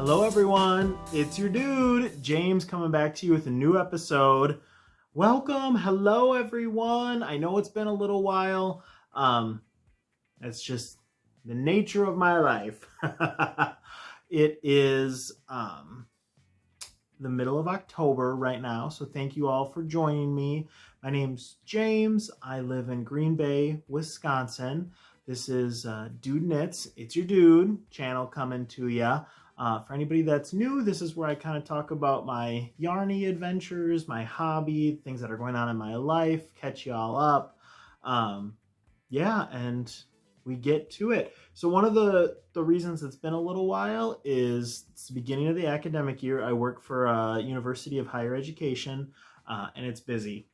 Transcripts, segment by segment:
Hello everyone, it's your dude, James, coming back to you with a new episode. Welcome, hello everyone. I know it's been a little while. That's just the nature of my life. It is the middle of October right now, so thank you all for joining me. My name's James. I live in Green Bay, Wisconsin. This is Dude Knits. It's your dude channel coming to ya. For anybody that's new, this is where I kind of talk about my yarny adventures, my hobby, things that are going on in my life, catch y'all up. Yeah, and we get to it. So one of the reasons it's been a little while is it's the beginning of the academic year. I work for a University of Higher Education, and it's busy.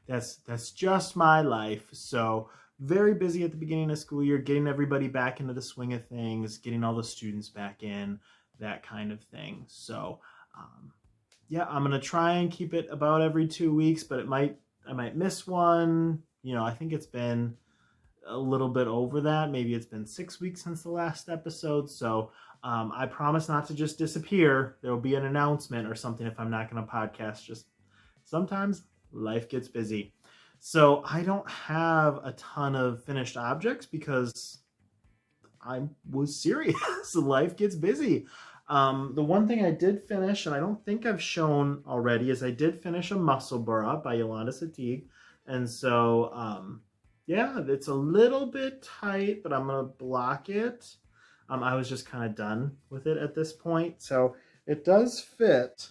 That's just my life. So very busy at the beginning of school year, getting everybody back into the swing of things, getting all the students back in, that kind of thing. So yeah, I'm gonna try and keep it about every 2 weeks, but I might miss one. You know, I think it's been a little bit over that. Maybe it's been 6 weeks since the last episode. So I promise not to just disappear. There will be an announcement or something if I'm not going to podcast. Just sometimes life gets busy. So I don't have a ton of finished objects because I was serious. Life gets busy. The one thing I did finish, and I don't think I've shown already, is I did finish a Musselburgh by Ysolda Teague. And so, yeah, it's a little bit tight, but I'm going to block it. I was just kind of done with it at this point. So it does fit.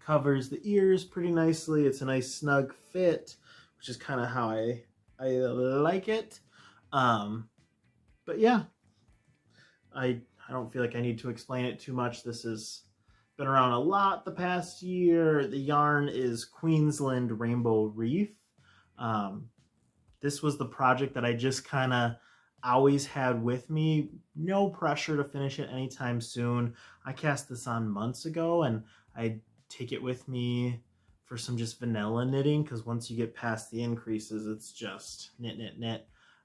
Covers the ears pretty nicely. It's a nice snug fit, which is kind of how I like it. But yeah, I don't feel like I need to explain it too much. This has been around a lot the past year. The yarn is Queensland Rainbow Reef. This was the project that I just kind of always had with me. No pressure to finish it anytime soon. I cast this on months ago, and I take it with me for some just vanilla knitting, because once you get past the increases, it's just knit. If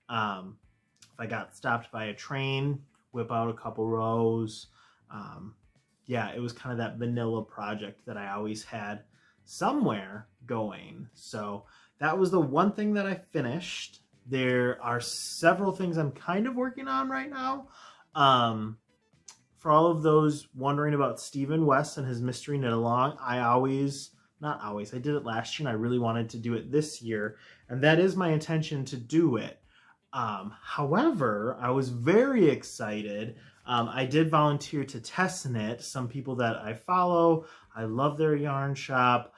I got stopped by a train, whip out a couple rows. Yeah, it was kind of that vanilla project that I always had somewhere going. So that was the one thing that I finished. There are several things I'm kind of working on right now. For all of those wondering about Stephen West and his mystery knit along, I did it last year and I really wanted to do it this year. And that is my intention to do it. However, I was very excited. I did volunteer to test knit. Some people that I follow, I love their yarn shop,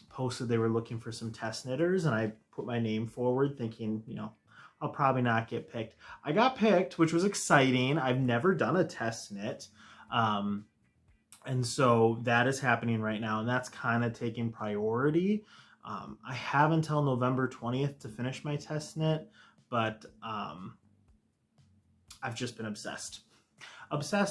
posted they were looking for some test knitters, and I put my name forward thinking, you know, I'll probably not get picked. I got picked, which was exciting. I've never done a test knit. And so that is happening right now, and that's kind of taking priority. I have until November 20th to finish my test knit, but I've just been obsessed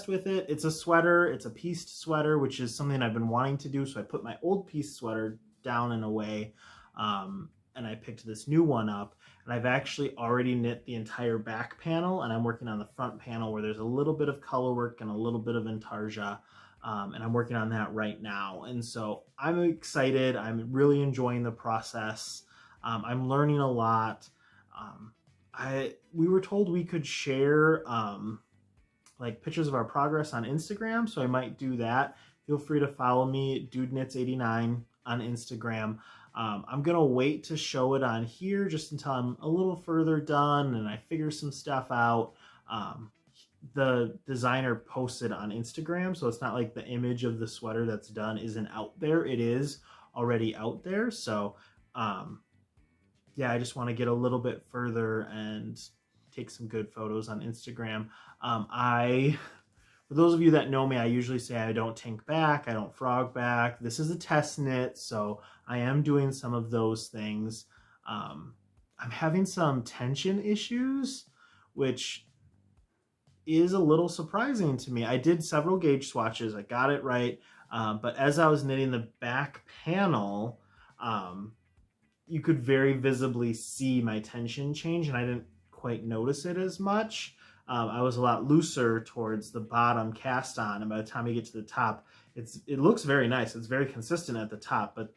with it. It's a sweater. It's a pieced sweater, which is something I've been wanting to do. So I put my old pieced sweater down and away, and I picked this new one up. And I've actually already knit the entire back panel, and I'm working on the front panel where there's a little bit of color work and a little bit of intarsia. And I'm working on that right now. And so I'm excited. I'm really enjoying the process. I'm learning a lot. We were told we could share like pictures of our progress on Instagram, so I might do that. Feel free to follow me, DudeKnits89 on Instagram. I'm gonna wait to show it on here just until I'm a little further done and I figure some stuff out. The designer posted on Instagram, so it's not like the image of the sweater that's done isn't out there. It is already out there. So yeah, I just want to get a little bit further and take some good photos on Instagram. For those of you that know me, I usually say I don't tink back, I don't frog back. This is a test knit, so I am doing some of those things. I'm having some tension issues, which is a little surprising to me. I did several gauge swatches, I got it right, but as I was knitting the back panel, you could very visibly see my tension change, and I didn't quite notice it as much. I was a lot looser towards the bottom cast on, and by the time you get to the top, it looks very nice. It's very consistent at the top, but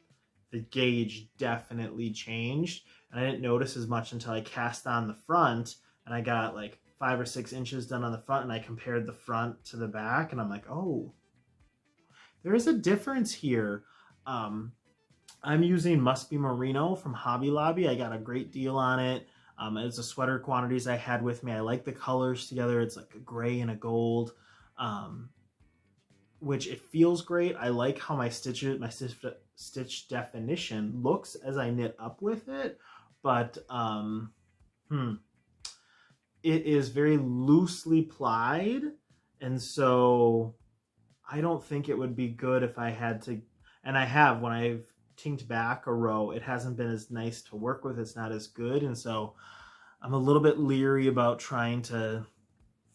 the gauge definitely changed, and I didn't notice as much until I cast on the front, and I got like 5 or 6 inches done on the front, and I compared the front to the back, and I'm like, oh, there is a difference here. I'm using Must Be Merino from Hobby Lobby. I got a great deal on it. It's the sweater quantities I had with me. I like the colors together. It's like a gray and a gold, which it feels great. I like how my stitch definition looks as I knit up with it, but it is very loosely plied, and so I don't think it would be good if I had to, and I have, when I've tinked back a row, it hasn't been as nice to work with. It's not as good, and so I'm a little bit leery about trying to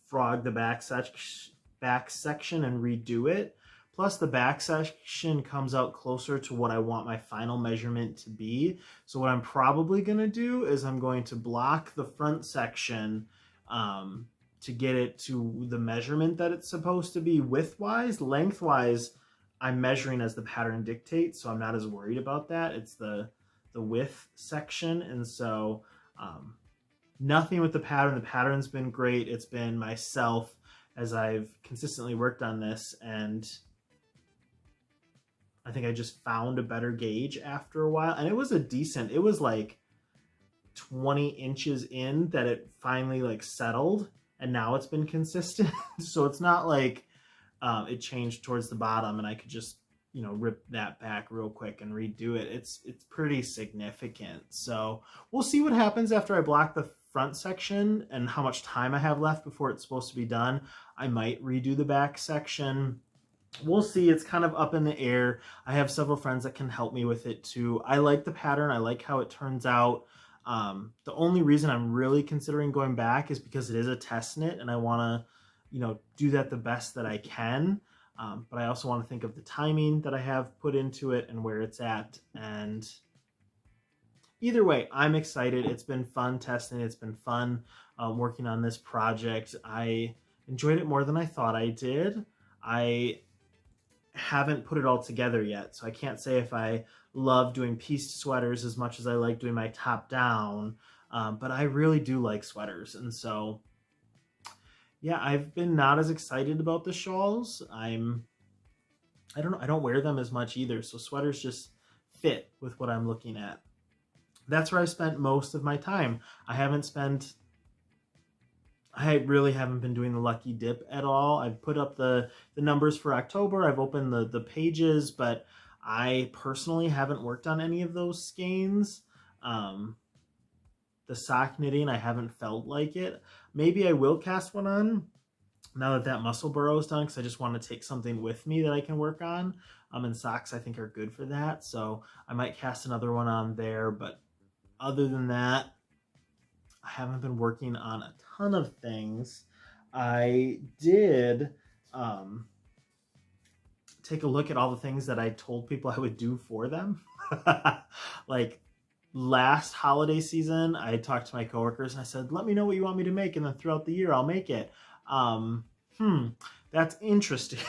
frog the back section and redo it. Plus, the back section comes out closer to what I want my final measurement to be. So what I'm probably going to do is I'm going to block the front section to get it to the measurement that it's supposed to be width-wise. Length-wise, I'm measuring as the pattern dictates, so I'm not as worried about that. It's the width section, and so nothing with the pattern. The pattern's been great. It's been myself as I've consistently worked on this, and I think I just found a better gauge after a while, and it was it was like 20 inches in that it finally like settled, and now it's been consistent. So it's not like it changed towards the bottom and I could just, you know, rip that back real quick and redo it. It's pretty significant. So we'll see what happens after I block the front section and how much time I have left before it's supposed to be done. I might redo the back section. We'll see. It's kind of up in the air. I have several friends that can help me with it too. I like the pattern. I like how it turns out. The only reason I'm really considering going back is because it is a test knit and I want to, you know, do that the best that I can. But I also want to think of the timing that I have put into it and where it's at. And either way, I'm excited. It's been fun testing. It's been fun working on this project. I enjoyed it more than I thought I did. I haven't put it all together yet, so I can't say if I love doing pieced sweaters as much as I like doing my top down, but I really do like sweaters, and so yeah, I've been not as excited about the shawls. I don't wear them as much either, so sweaters just fit with what I'm looking at. That's where I spent most of my time. I really haven't been doing the lucky dip at all. I've put up the numbers for October. I've opened the pages, but I personally haven't worked on any of those skeins. The sock knitting, I haven't felt like it. Maybe I will cast one on now that Musselburgh is done, because I just want to take something with me that I can work on. And socks I think are good for that, so I might cast another one on there. But other than that, I haven't been working on a ton of things. I did take a look at all the things that I told people I would do for them. Like last holiday season, I talked to my coworkers and I said, let me know what you want me to make, and then throughout the year I'll make it. That's interesting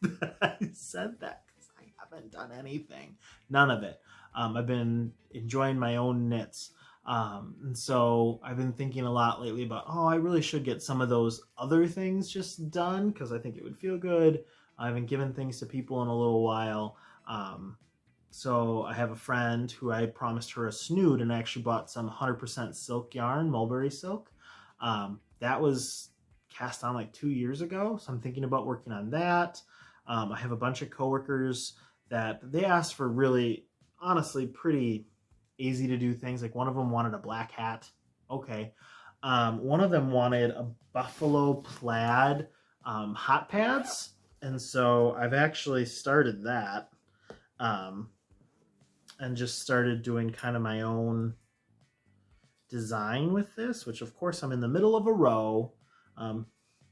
that I said that, because I haven't done anything. None of it. I've been enjoying my own knits. And so I've been thinking a lot lately about, I really should get some of those other things just done, because I think it would feel good. I haven't given things to people in a little while. So I have a friend who I promised her a snood, and I actually bought some 100% silk yarn, mulberry silk. That was cast on like 2 years ago, so I'm thinking about working on that. I have a bunch of coworkers that they asked for really, honestly, pretty easy to do things. Like one of them wanted a black hat. Okay. One of them wanted a buffalo plaid hot pads. And so I've actually started that and just started doing kind of my own design with this, which of course I'm in the middle of a row.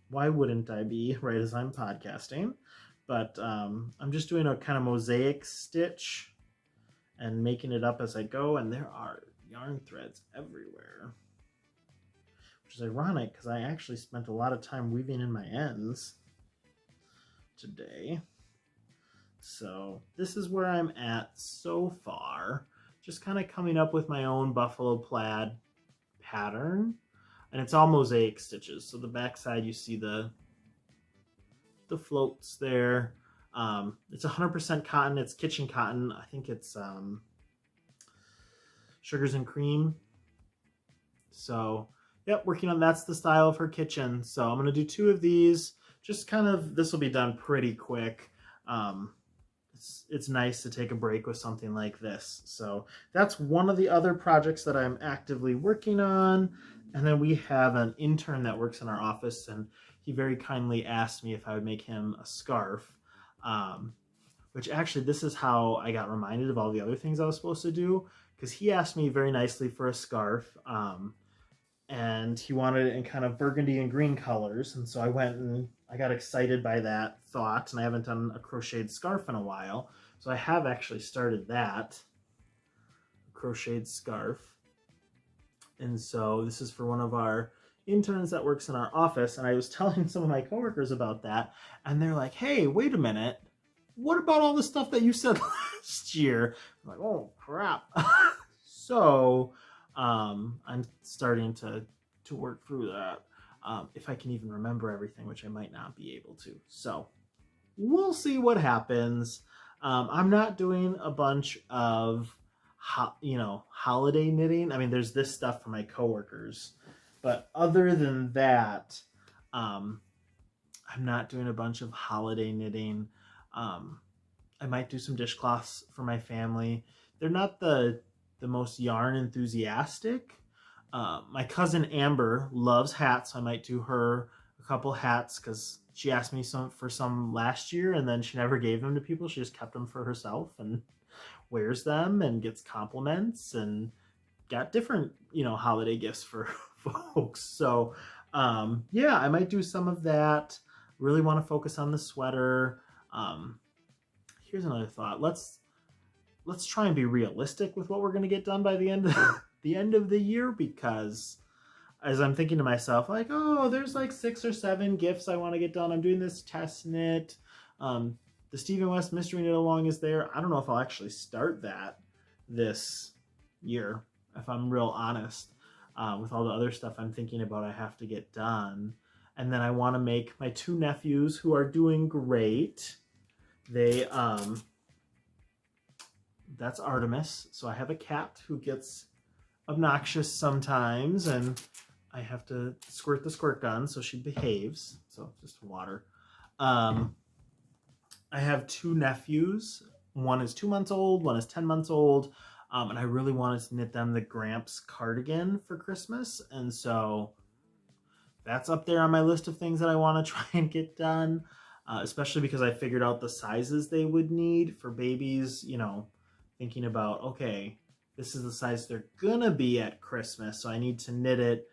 Why wouldn't I be, right as I'm podcasting? But I'm just doing a kind of mosaic stitch and making it up as I go, and there are yarn threads everywhere, which which is ironic because I actually spent a lot of time weaving in my ends today. So this is where I'm at so far. Just kind of coming up with my own buffalo plaid pattern. And it's all mosaic stitches. So the back side, you see the floats there. It's 100% cotton. It's kitchen cotton. I think it's sugars and cream. So, yep, working on that's the style of her kitchen. So I'm going to do 2 of these. Just kind of, this will be done pretty quick. It's nice to take a break with something like this. So that's one of the other projects that I'm actively working on. And then we have an intern that works in our office, and he very kindly asked me if I would make him a scarf, which actually this is how I got reminded of all the other things I was supposed to do, because he asked me very nicely for a scarf, and he wanted it in kind of burgundy and green colors. And so I went and I got excited by that thought, and I haven't done a crocheted scarf in a while. So I have actually started that, a crocheted scarf. And so this is for one of our interns that works in our office. And I was telling some of my coworkers about that, and they're like, hey, wait a minute. What about all the stuff that you said last year? I'm like, oh, crap. So I'm starting to work through that. If I can even remember everything, which I might not be able to. So we'll see what happens. I'm not doing a bunch of, holiday knitting. I mean, there's this stuff for my coworkers, but other than that, I'm not doing a bunch of holiday knitting. I might do some dishcloths for my family. They're not the most yarn enthusiastic. My cousin Amber loves hats, so I might do her a couple hats because she asked me for some last year, and then she never gave them to people. She just kept them for herself and wears them and gets compliments and got different, holiday gifts for folks. So yeah, I might do some of that. Really want to focus on the sweater. Here's another thought. Let's try and be realistic with what we're going to get done by the end of the year, because as I'm thinking to myself, like, oh, there's like 6 or 7 gifts I want to get done. I'm doing this test knit. The Stephen West Mystery Knit Along is there. I don't know if I'll actually start that this year, if I'm real honest, with all the other stuff I'm thinking about I have to get done. And then I want to make my 2 nephews, who are doing great. They, that's Artemis. So I have a cat who gets obnoxious sometimes, and I have to squirt the squirt gun so she behaves. So just water. I have 2 nephews. One is 2 months old, one is 10 months old. And I really wanted to knit them the Gramps cardigan for Christmas. And so that's up there on my list of things that I want to try and get done, especially because I figured out the sizes they would need for babies, thinking about, okay, this is the size they're gonna be at Christmas, so I need to knit it,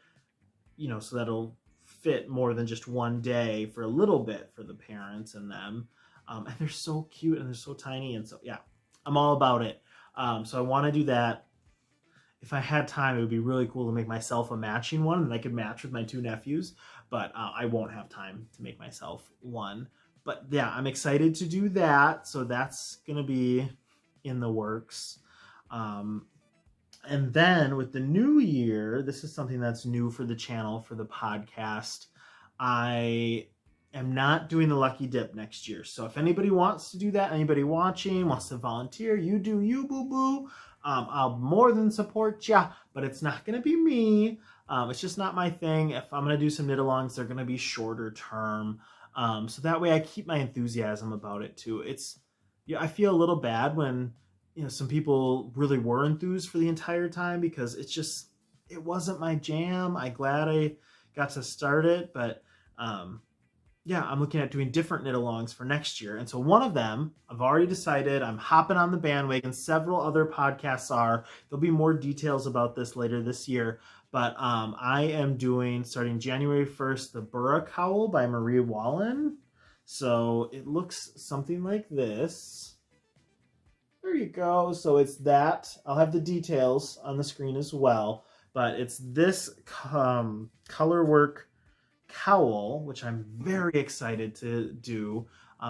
so that'll fit more than just one day for a little bit for the parents and them. And they're so cute and they're so tiny, and so yeah, I'm all about it. So I want to do that. If I had time, it would be really cool to make myself a matching one that I could match with my 2 nephews, but I won't have time to make myself one. But yeah, I'm excited to do that, so that's gonna be in the works. And then with the new year, this is something that's new for the channel, for the podcast. I am not doing the Lucky Dip next year. So if anybody wants to do that, anybody watching wants to volunteer, you do you, boo-boo. I'll more than support ya, but it's not going to be me. It's just not my thing. If I'm going to do some knit-alongs, they're going to be shorter term. So that way I keep my enthusiasm about it too. I feel a little bad when some people really were enthused for the entire time, because it wasn't my jam. I'm glad I got to start it, but yeah, I'm looking at doing different knit-alongs for next year. And so one of them, I've already decided I'm hopping on the bandwagon. Several other podcasts are. There'll be more details about this later this year. But I am doing, starting January 1st, the Burra Cowl by Marie Wallin. So it looks something like this. There you go. So it's that. I'll have the details on the screen as well. but it's this colorwork cowl, which I'm very excited to do.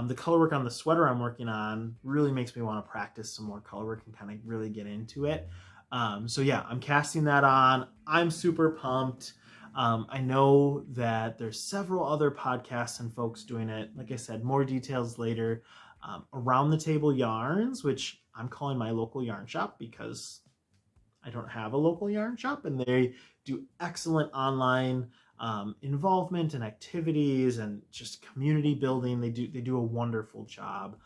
The colorwork on the sweater I'm working on really makes me want to practice some more colorwork and kind of really get into it. So yeah, I'm casting that on. I'm super pumped. I know that there's several other podcasts and folks doing it. Like I said, more details later. Around the Table Yarns, which I'm calling my local yarn shop because I don't have a local yarn shop, and they do excellent online involvement and activities and just community building. They do a wonderful job.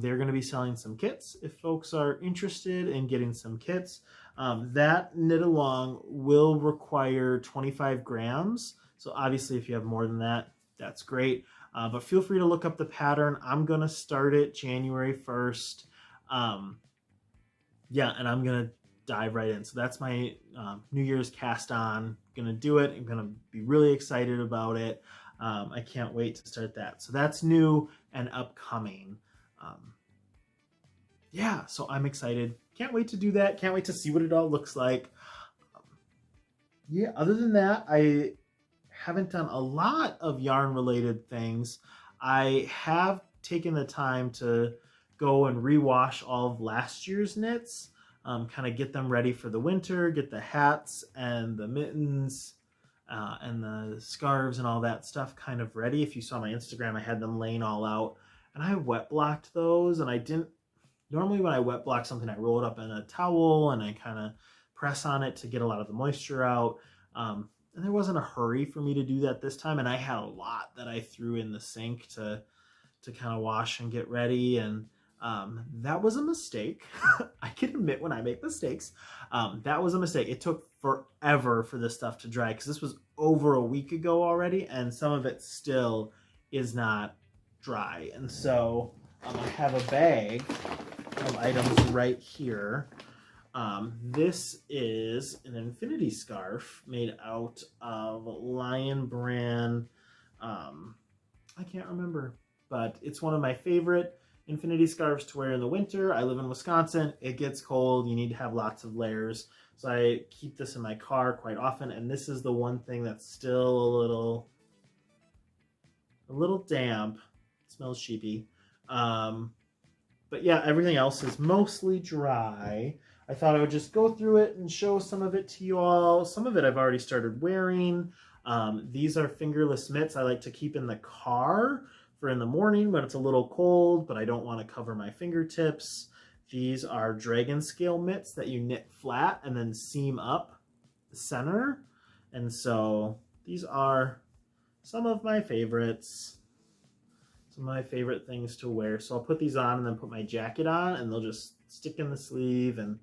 They're going to be selling some kits if folks are interested in getting some kits. That knit along will require 25 grams. So obviously if you have more than that, that's great. But feel free to look up the pattern. I'm going to start it January 1st. Yeah, and I'm going to dive right in. So that's my New Year's cast on. Gonna do it. I'm gonna be really excited about it. I can't wait to start that. So that's new and upcoming. Yeah, so I'm excited. Can't wait to do that. Can't wait to see what it all looks like. Yeah, other than that, I haven't done a lot of yarn related things. I have taken the time to go and rewash all of last year's knits. Kind of get them ready for the winter, get the hats and the mittens and the scarves and all that stuff kind of ready. If you saw my Instagram, I had them laying all out, and I wet blocked those. And I didn't, normally when I wet block something, I roll it up in a towel and I kind of press on it to get a lot of the moisture out. And there wasn't a hurry for me to do that this time, and I had a lot that I threw in the sink to kind of wash and get ready, and that was a mistake. I can admit when I make mistakes. That was a mistake. It took forever for this stuff to dry because this was over a week ago already, and some of it still is not dry. And so I have a bag of items right here. This is an infinity scarf made out of Lion brand. I can't remember, but it's one of my favorite infinity scarves to wear in the winter. I live in Wisconsin. It gets cold. You need to have lots of layers. So I keep this in my car quite often. And this is the one thing that's still a little damp. It smells sheepy. But yeah, everything else is mostly dry. I thought I would just go through it and show some of it to you all. Some of it I've already started wearing. These are fingerless mitts I like to keep in the car for in the morning when it's a little cold, but I don't want to cover my fingertips. These are dragon scale mitts that you knit flat and then seam up the center. And so these are some of my favorites. Some of my favorite things to wear. So I'll put these on and then put my jacket on, and they'll just stick in the sleeve and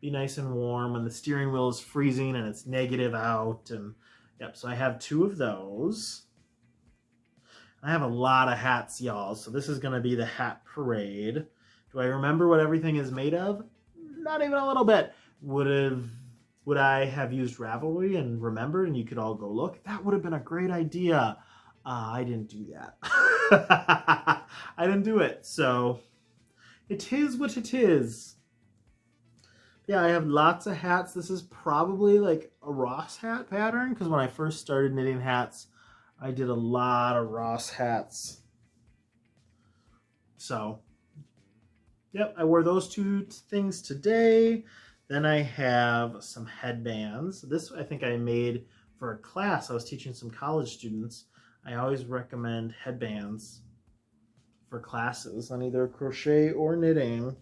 be nice and warm when the steering wheel is freezing and it's negative out. And yep, so I have 2 of those. I have a lot of hats, y'all, so this is going to be the hat parade. Do I remember what everything is made of? Not even a little bit. Would I have used Ravelry and remembered and you could all go look? That would have been a great idea. I didn't do that. I didn't do it, so it is what it is. Yeah, I have lots of hats. This is probably like a Ross hat pattern, because when I first started knitting hats, I did a lot of Ross hats. So, yep, I wore those 2 things today. Then I have some headbands. This I think I made for a class. I was teaching some college students. I always recommend headbands for classes on either crochet or knitting.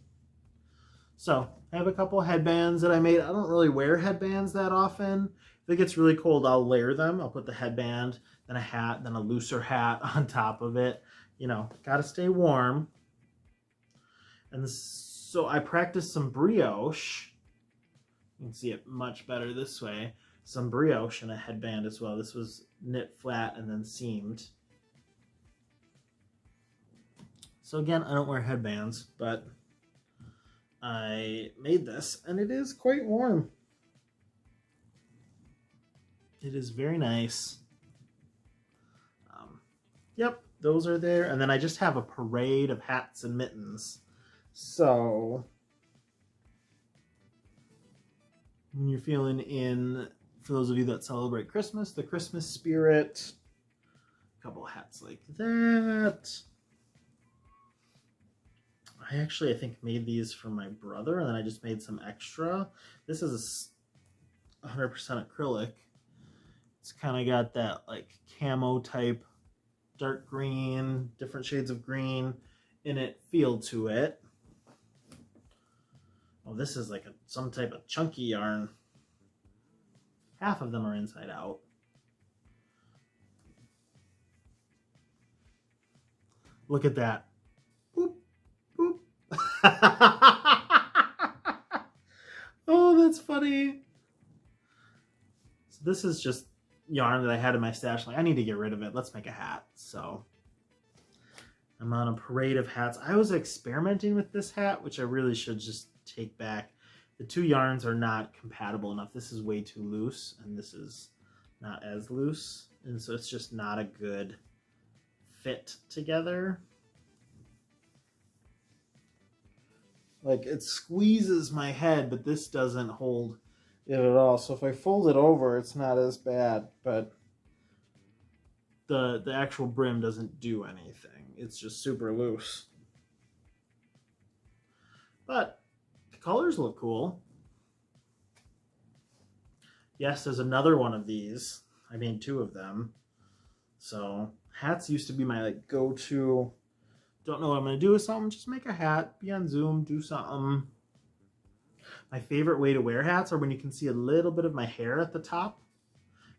So I have a couple headbands that I made. I don't really wear headbands that often. If it gets really cold, I'll layer them. I'll put the headband, then a hat, then a looser hat on top of it. You know, gotta stay warm. And so I practiced some brioche. You can see it much better this way. Some brioche and a headband as well. This was knit flat and then seamed. So again, I don't wear headbands, but I made this and it is quite warm. It is very nice. Yep, those are there. And then I just have a parade of hats and mittens. So when you're feeling in for those of you that celebrate Christmas, the Christmas spirit. A couple hats like that. I think made these for my brother, and then I just made some extra. This is 100% acrylic. It's kind of got that like camo type, dark green, different shades of green in it feel to it. Oh, this is like some type of chunky yarn. Half of them are inside out. Look at that. Boop, boop. Oh, that's funny. So this is just yarn that I had in my stash. Like, I need to get rid of it. Let's make a hat. So I'm on a parade of hats. I was experimenting with this hat, which I really should just take back. The two yarns are not compatible enough. This is way too loose, and this is not as loose. And so it's just not a good fit together. Like, it squeezes my head, but this doesn't hold it at all. So if I fold it over, it's not as bad, but the actual brim doesn't do anything. It's just super loose. But the colors look cool. Yes, there's another one of these. I made two of them. So hats used to be my like go-to. Don't know what I'm going to do with something, just make a hat, be on Zoom, do something. My favorite way to wear hats are when you can see a little bit of my hair at the top.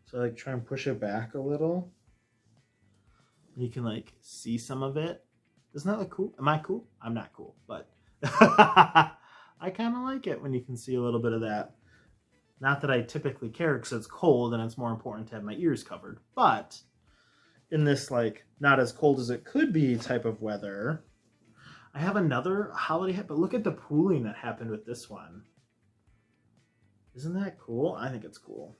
So I like try and push it back a little. You can like see some of it. Doesn't that look cool? Am I cool? I'm not cool, but I kind of like it when you can see a little bit of that. Not that I typically care because it's cold and it's more important to have my ears covered, but in this like not as cold as it could be type of weather, I have another holiday hat, but look at the pooling that happened with this one. Isn't that cool? I think it's cool.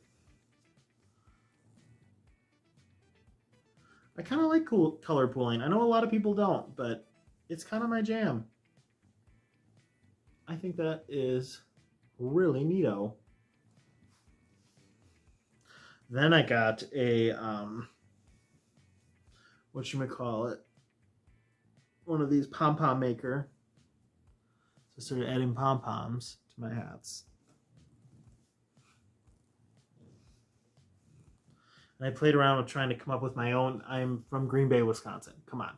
I kind of like cool color pooling. I know a lot of people don't, but it's kind of my jam. I think that is really neato. Then I got a whatchamacallit, one of these pom-pom maker. So I started adding pom-poms to my hats. And I played around with trying to come up with my own. I'm from Green Bay, Wisconsin. Come on.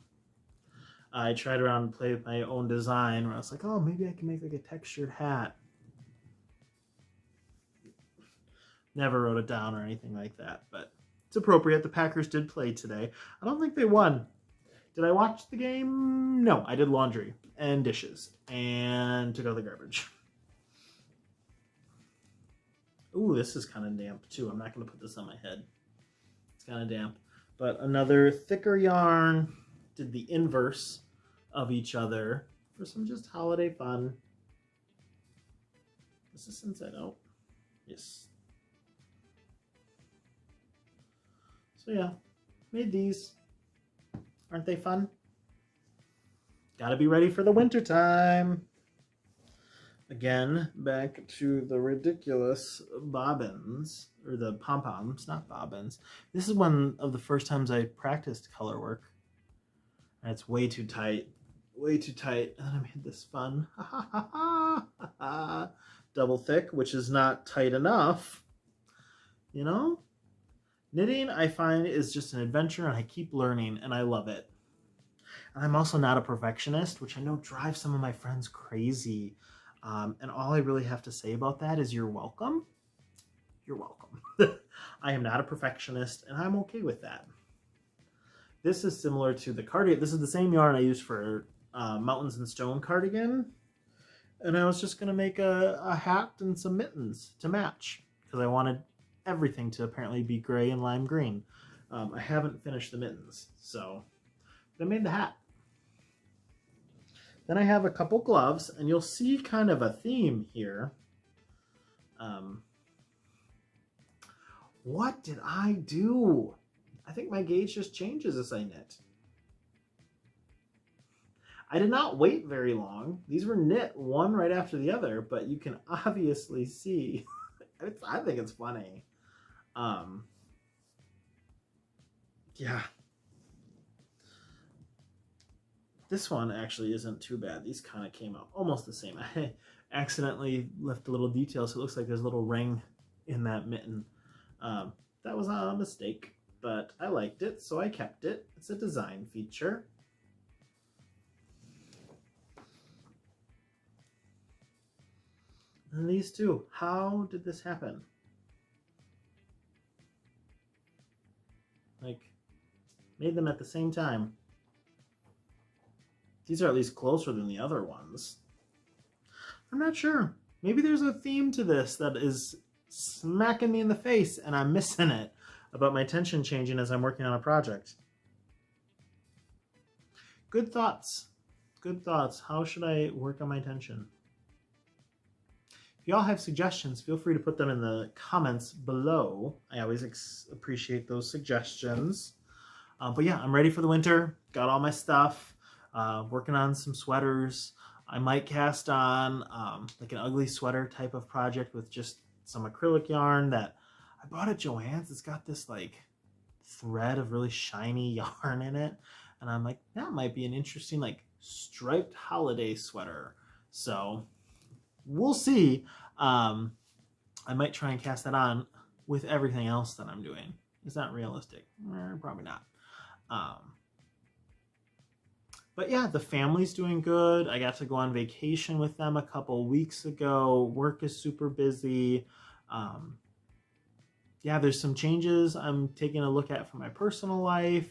I tried around and played with my own design where I was like, oh, maybe I can make like a textured hat. Never wrote it down or anything like that, but it's appropriate. The Packers did play today. I don't think they won. Did I watch the game? No, I did laundry and dishes and took out the garbage. Ooh, this is kind of damp too. I'm not going to put this on my head. It's kind of damp. But another thicker yarn. Did the inverse of each other for some just holiday fun. Is this inside out? Yes. So yeah, made these. Aren't they fun? Gotta be ready for the winter time. Again, back to the ridiculous bobbins, or the pom-poms, not bobbins. This is one of the first times I practiced color work. And it's way too tight. Way too tight. And then I made this fun. Double thick, which is not tight enough. You know? Knitting, I find, is just an adventure, and I keep learning, and I love it. And I'm also not a perfectionist, which I know drives some of my friends crazy. And all I really have to say about that is you're welcome. You're welcome. I am not a perfectionist, and I'm okay with that. This is similar to the cardigan. This is the same yarn I used for Mountains and Stone cardigan. And I was just going to make a hat and some mittens to match, because I wanted everything to apparently be gray and lime green. I haven't finished the mittens, so I made the hat. Then I have a couple gloves, and you'll see kind of a theme here. What did I do? I think my gauge just changes as I knit. I did not wait very long. These were knit one right after the other, but you can obviously see. I think it's funny. Yeah. This one actually isn't too bad. These kind of came out almost the same. I accidentally left a little detail, so it looks like there's a little ring in that mitten. That was a mistake, but I liked it, so I kept it. It's a design feature. And these two, how did this happen? Like, made them at the same time. These are at least closer than the other ones. I'm not sure. Maybe there's a theme to this that is smacking me in the face and I'm missing it about my tension changing as I'm working on a project. Good thoughts. Good thoughts. How should I work on my tension? If y'all have suggestions, feel free to put them in the comments below. I always appreciate those suggestions. But yeah, I'm ready for the winter. Got all my stuff. Working on some sweaters. I might cast on like an ugly sweater type of project with just some acrylic yarn that I bought at Joann's. It's got this like thread of really shiny yarn in it. And I'm like, that might be an interesting like striped holiday sweater. So we'll see. I might try and cast that on with everything else that I'm doing. Is that realistic? Probably not. But yeah, the family's doing good. I got to go on vacation with them a couple weeks ago. Work is super busy. Yeah, there's some changes I'm taking a look at for my personal life.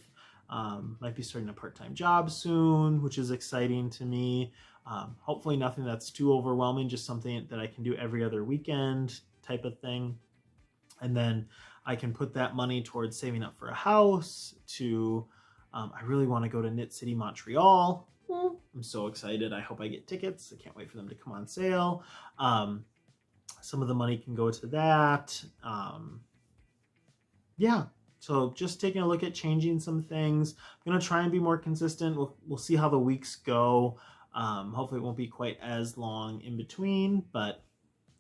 Might be starting a part-time job soon, which is exciting to me. Hopefully nothing that's too overwhelming, just something that I can do every other weekend type of thing. And then I can put that money towards saving up for a house. I really want to go to Knit City, Montreal. I'm so excited. I hope I get tickets. I can't wait for them to come on sale. Some of the money can go to that. Yeah, so just taking a look at changing some things. I'm going to try and be more consistent. We'll see how the weeks go. Hopefully it won't be quite as long in between, but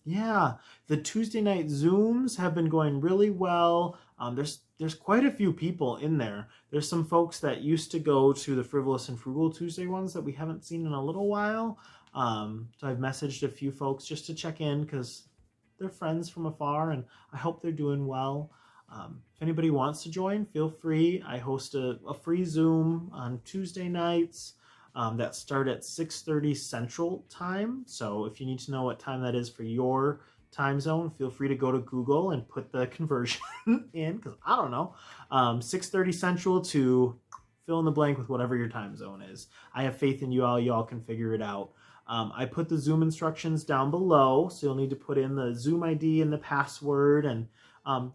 yeah, the Tuesday night Zooms have been going really well. There's quite a few people in there. There's some folks that used to go to the Frivolous and Frugal Tuesday ones that we haven't seen in a little while. So I've messaged a few folks just to check in because they're friends from afar and I hope they're doing well. If anybody wants to join, feel free. I host a free Zoom on Tuesday nights that start at 6:30 Central Time. So if you need to know what time that is for your time zone, feel free to go to Google and put the conversion in, because I don't know. 6:30 Central to fill in the blank with whatever your time zone is. I have faith in you all. You all can figure it out. I put the Zoom instructions down below, so you'll need to put in the Zoom ID and the password, and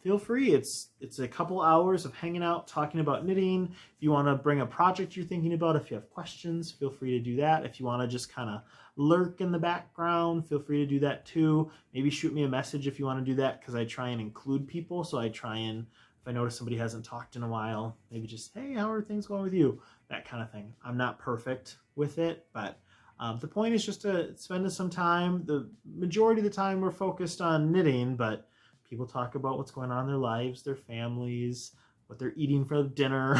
feel free. It's a couple hours of hanging out, talking about knitting. If you want to bring a project you're thinking about, if you have questions, feel free to do that. If you want to just kind of lurk in the background, feel free to do that too. Maybe shoot me a message if you want to do that, because I try and include people. So I try and, if I notice somebody hasn't talked in a while, maybe just, hey, how are things going with you? That kind of thing. I'm not perfect with it, but the point is just to spend some time. The majority of the time we're focused on knitting, but people talk about what's going on in their lives, their families, what they're eating for dinner,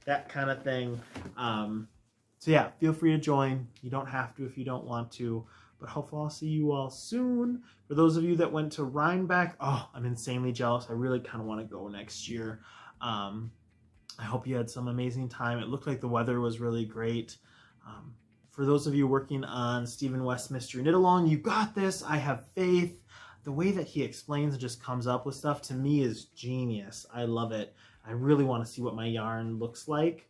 that kind of thing. So yeah, feel free to join. You don't have to if you don't want to, but hopefully I'll see you all soon. For those of you that went to Rhinebeck, oh, I'm insanely jealous. I really kind of want to go next year. I hope you had some amazing time. It looked like the weather was really great. For those of you working on Stephen West Mystery Knit Along, you got this. I have faith. The way that he explains and just comes up with stuff to me is genius. I love it. I really want to see what my yarn looks like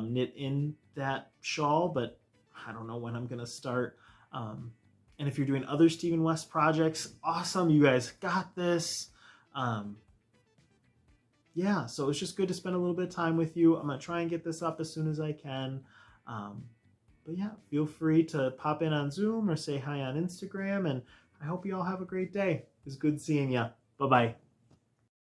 knit in that shawl, but I don't know when I'm going to start. And if you're doing other Stephen West projects, awesome. You guys got this. Yeah, so it's just good to spend a little bit of time with you. I'm going to try and get this up as soon as I can. But yeah, feel free to pop in on Zoom or say hi on Instagram, and I hope you all have a great day. It was good seeing you. Bye-bye.